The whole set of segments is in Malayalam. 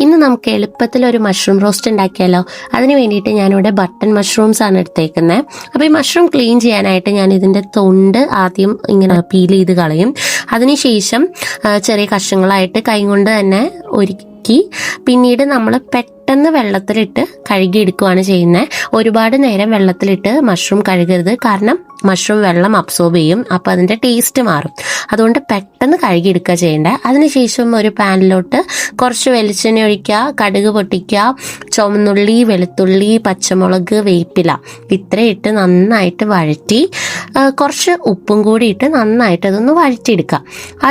ഇന്ന് നമുക്ക് എളുപ്പത്തിൽ ഒരു മഷ്റൂം റോസ്റ്റ് ഉണ്ടാക്കിയാലോ. അതിന് വേണ്ടിയിട്ട് ഞാനിവിടെ ബട്ടൺ മഷ്റൂംസ് ആണ് എടുത്തേക്കുന്നത്. അപ്പോൾ ഈ മഷ്റൂം ക്ലീൻ ചെയ്യാനായിട്ട് ഞാൻ ഇതിൻ്റെ തൊണ്ട് ആദ്യം ഇങ്ങനെ പീൽ ചെയ്ത് കളയും. അതിനുശേഷം ചെറിയ കഷ്ണങ്ങളായിട്ട് കൈ കൊണ്ട് തന്നെ ഒരുക്കി പിന്നീട് നമ്മൾ പെട്ടെന്ന് വെള്ളത്തിലിട്ട് കഴുകിയെടുക്കുകയാണ് ചെയ്യുന്നത്. ഒരുപാട് നേരം വെള്ളത്തിലിട്ട് മഷ്റൂം കഴുകരുത്, കാരണം മഷ്റൂം വെള്ളം അബ്സോർബ് ചെയ്യും, അപ്പോൾ അതിൻ്റെ ടേസ്റ്റ് മാറും. അതുകൊണ്ട് പെട്ടെന്ന് കഴുകിയെടുക്കുക ചെയ്യേണ്ടത്. അതിനുശേഷം ഒരു പാനിലോട്ട് കുറച്ച് വെളിച്ചെണ്ണ ഒഴിക്കുക, കടുക് പൊട്ടിക്കുക, ചുവന്നുള്ളി, വെളുത്തുള്ളി, പച്ചമുളക്, വേപ്പില ഇത്രയും ഇട്ട് നന്നായിട്ട് വഴറ്റി കുറച്ച് ഉപ്പും കൂടി ഇട്ട് നന്നായിട്ട് അതൊന്ന് വഴറ്റിയെടുക്കുക.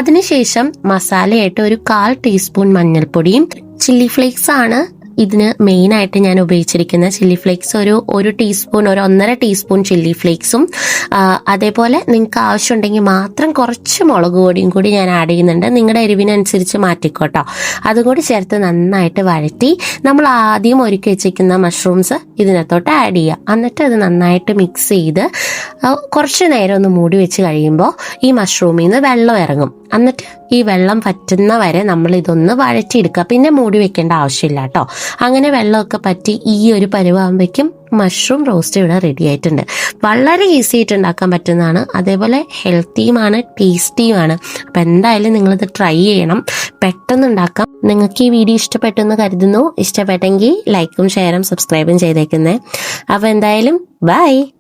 അതിനുശേഷം മസാലയായിട്ട് ഒരു 1/4 ടീസ്പൂൺ മഞ്ഞൾപ്പൊടിയും ചില്ലി ഫ്ലേക്സ് ആണ് ഇതിന് മെയിനായിട്ട് ഞാൻ ഉപയോഗിച്ചിരിക്കുന്ന. ചില്ലി ഫ്ലേക്സ് ഒരു ടീസ്പൂൺ, 1.5 ടീസ്പൂൺ ചില്ലി ഫ്ലേക്സും അതേപോലെ നിങ്ങൾക്ക് ആവശ്യമുണ്ടെങ്കിൽ മാത്രം കുറച്ച് മുളക് പൊടിയും കൂടി ഞാൻ ആഡ് ചെയ്യുന്നുണ്ട്. നിങ്ങളുടെ എരിവിനനുസരിച്ച് മാറ്റിക്കോട്ടോ. അതുകൂടി ചേർത്ത് നന്നായിട്ട് വഴറ്റി നമ്മൾ ആദ്യം ഒരുക്കി വെച്ചിരിക്കുന്ന മഷ്റൂംസ് ഇതിനകത്തോട്ട് ആഡ് ചെയ്യുക. എന്നിട്ട് അത് നന്നായിട്ട് മിക്സ് ചെയ്ത് കുറച്ച് നേരം ഒന്ന് മൂടി വെച്ച് കഴിയുമ്പോൾ ഈ മഷ്റൂമിൽ നിന്ന് വെള്ളം ഇറങ്ങും. എന്നിട്ട് ഈ വെള്ളം പറ്റുന്ന വരെ നമ്മൾ ഇതൊന്ന് വഴറ്റിയെടുക്കുക. പിന്നെ മൂടി വെക്കേണ്ട ആവശ്യമില്ല കേട്ടോ. അങ്ങനെ വെള്ളമൊക്കെ പറ്റി ഈ ഒരു പരുവാകുമ്പോഴേക്കും മഷ്റൂം റോസ്റ്റ് ഇവിടെ റെഡി ആയിട്ടുണ്ട്. വളരെ ഈസി ആയിട്ട് ഉണ്ടാക്കാൻ പറ്റുന്നതാണ്, അതേപോലെ ഹെൽത്തിയുമാണ്, ടേസ്റ്റിയുമാണ്. അപ്പം എന്തായാലും നിങ്ങളിത് ട്രൈ ചെയ്യണം, പെട്ടെന്ന് ഉണ്ടാക്കാം. നിങ്ങൾക്ക് ഈ വീഡിയോ ഇഷ്ടപ്പെട്ടെന്ന് കരുതുന്നു. ഇഷ്ടപ്പെട്ടെങ്കിൽ ലൈക്കും ഷെയറും സബ്സ്ക്രൈബും ചെയ്തേക്കുന്നേ. അപ്പോൾ എന്തായാലും ബൈ.